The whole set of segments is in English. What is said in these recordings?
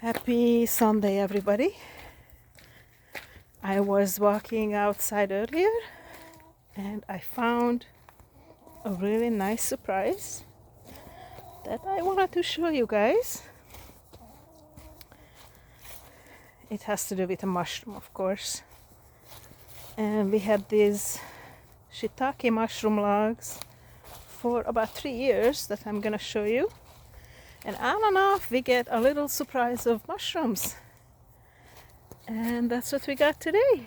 Happy Sunday, everybody. I was walking outside earlier and I found a really nice surprise that I wanted to show you guys. It has to do with a mushroom, of course. And we had these shiitake mushroom logs for about 3 years that I'm gonna show you. And on and off we get a little surprise of mushrooms. And that's what we got today.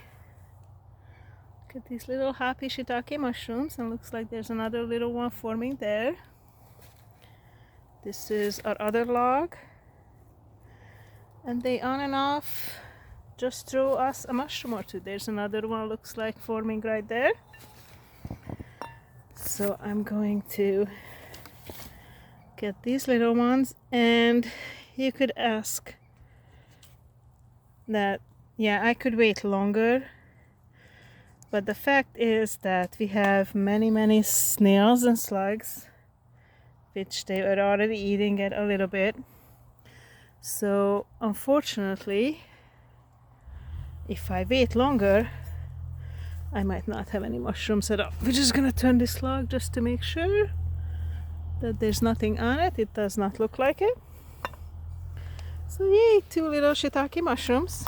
Look at these little happy shiitake mushrooms, and looks like there's another little one forming there. This is our other log. And they on and off just throw us a mushroom or two. There's another one, looks like forming right there. So I'm going to get these little ones, and you could ask that, yeah, I could wait longer, but the fact is that we have many snails and slugs, which they are already eating it a little bit. So unfortunately, if I wait longer, I might not have any mushrooms at all. We're just gonna turn this log just to make sure that there's nothing on it. It does not look like it. So yay, 2 little shiitake mushrooms.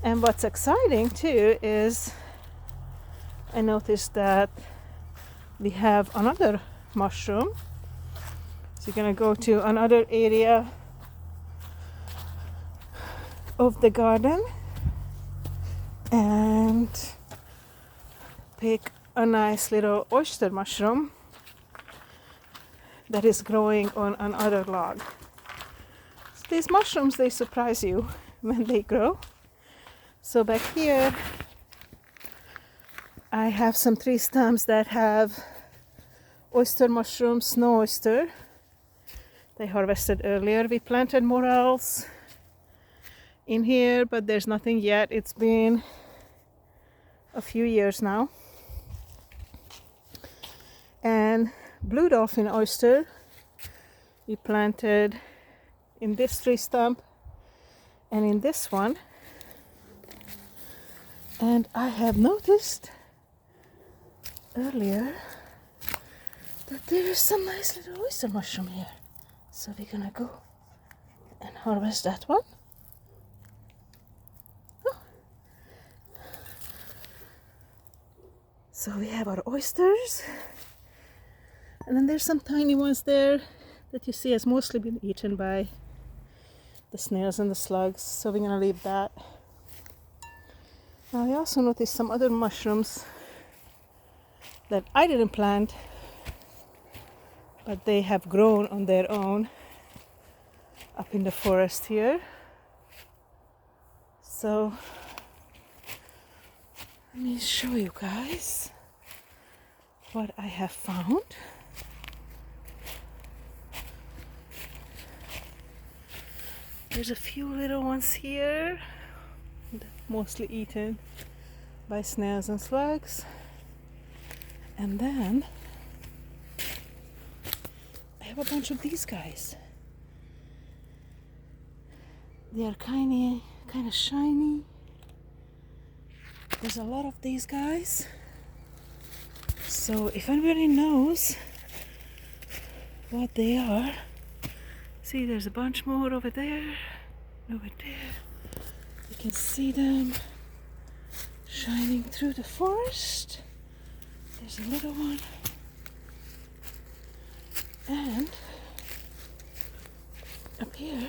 And what's exciting too is I noticed that we have another mushroom. So you're gonna go to another area of the garden and pick a nice little oyster mushroom that is growing on another log. So these mushrooms, they surprise you when they grow. So back here I have some tree stumps that have oyster mushrooms, snow oyster. They harvested earlier. We planted morels in here, but there's nothing yet. It's been a few years now. And blue dolphin oyster we planted in this tree stump and in this one. And I have noticed earlier that there is some nice little oyster mushroom here. So we're gonna go and harvest that one. Oh. So we have our oysters. And then there's some tiny ones there that you see has mostly been eaten by the snails and the slugs. So we're gonna leave that. Now I also noticed some other mushrooms that I didn't plant, but they have grown on their own up in the forest here. So let me show you guys what I have found. There's a few little ones here, mostly eaten by snails and slugs. And then I have a bunch of these guys. They are kind of shiny. There's a lot of these guys. So if anybody knows what they are, see, there's a bunch more over there, over there. You can see them shining through the forest. There's a little one. And up here,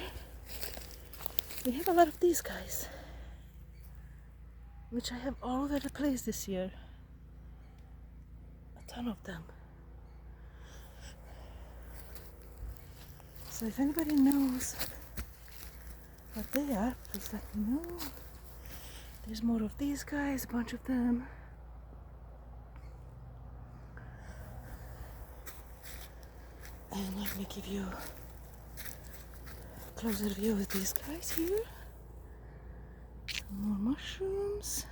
we have a lot of these guys, which I have all over the place this year. A ton of them. So if anybody knows what they are, please let me know. There's more of these guys, a bunch of them. And let me give you a closer view of these guys here. Some more mushrooms.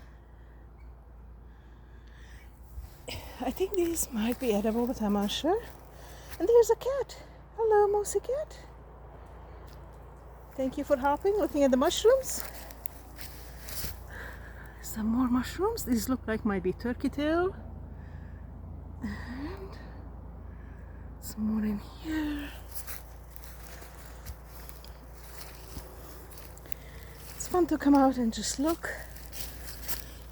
I think these might be edible, but I'm unsure. And there's a cat. Hello, Mousy cat. Thank you for helping, looking at the mushrooms. Some more mushrooms. These look like might be turkey tail. And some more in here. It's fun to come out and just look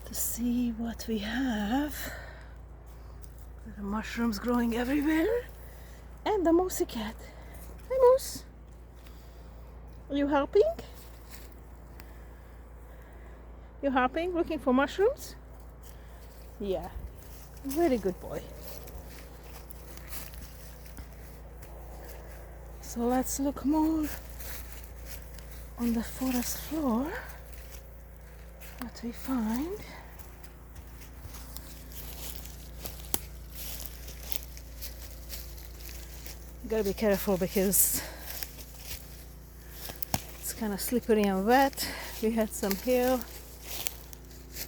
to see what we have. There are mushrooms growing everywhere. And the moosey cat. Hi, Moose. Are you helping? You helping? Looking for mushrooms? Yeah. Very good boy. So let's look more on the forest floor. What we find. Gotta be careful because it's kind of slippery and wet. We had some hail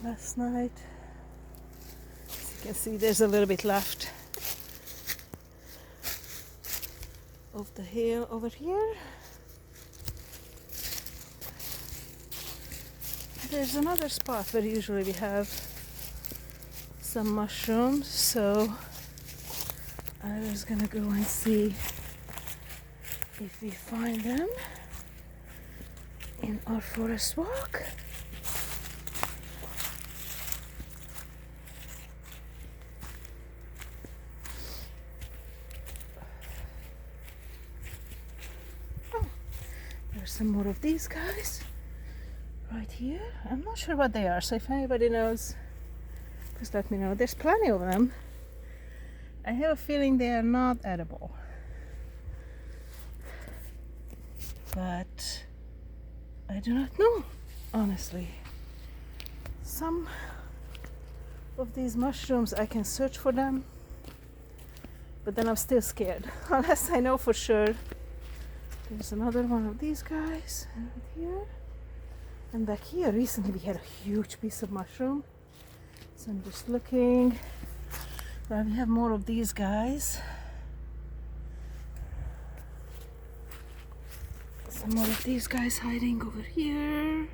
last night. As you can see, there's a little bit left of the hail over here. There's another spot where usually we have some mushrooms, so I was gonna go and see if we find them in our forest walk. Oh, there's some more of these guys right here. I'm not sure what they are, so if anybody knows, just let me know. There's plenty of them. I have a feeling they are not edible, but I do not know, honestly. Some of these mushrooms I can search for them, but then I'm still scared unless I know for sure. There's another one of these guys right here, and back here recently we had a huge piece of mushroom, so I'm just looking. Well, we have more of these guys. Some more of these guys hiding over here.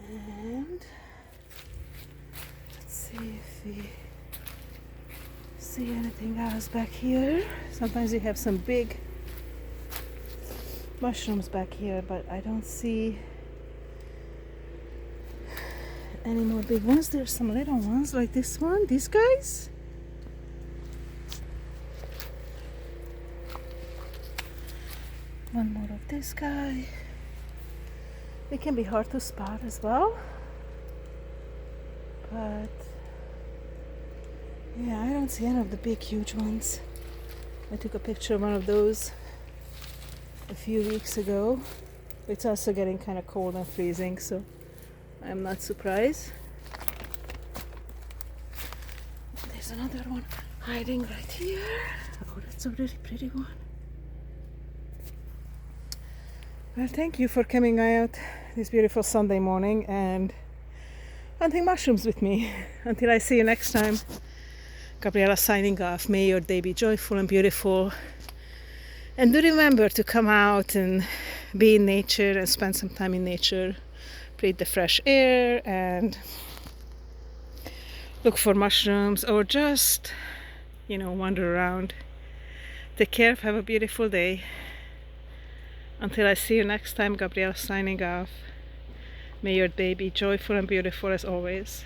And let's see if we see anything else back here. Sometimes we have some big mushrooms back here, but I don't see any more big ones. There's some little ones like this one, these guys. One more of this guy. They can be hard to spot as well, but yeah, I don't see any of the big huge ones. I took a picture of one of those a few weeks ago. It's also getting kind of cold and freezing, so I'm not surprised. There's another one hiding right here. Oh, that's a really pretty one. Well, thank you for coming out this beautiful Sunday morning and hunting mushrooms with me. Until I see you next time, Gabriella signing off. May your day be joyful and beautiful. And do remember to come out and be in nature and spend some time in nature. Breathe the fresh air and look for mushrooms, or just, wander around. Take care, have a beautiful day. Until I see you next time, Gabriella signing off. May your day be joyful and beautiful as always.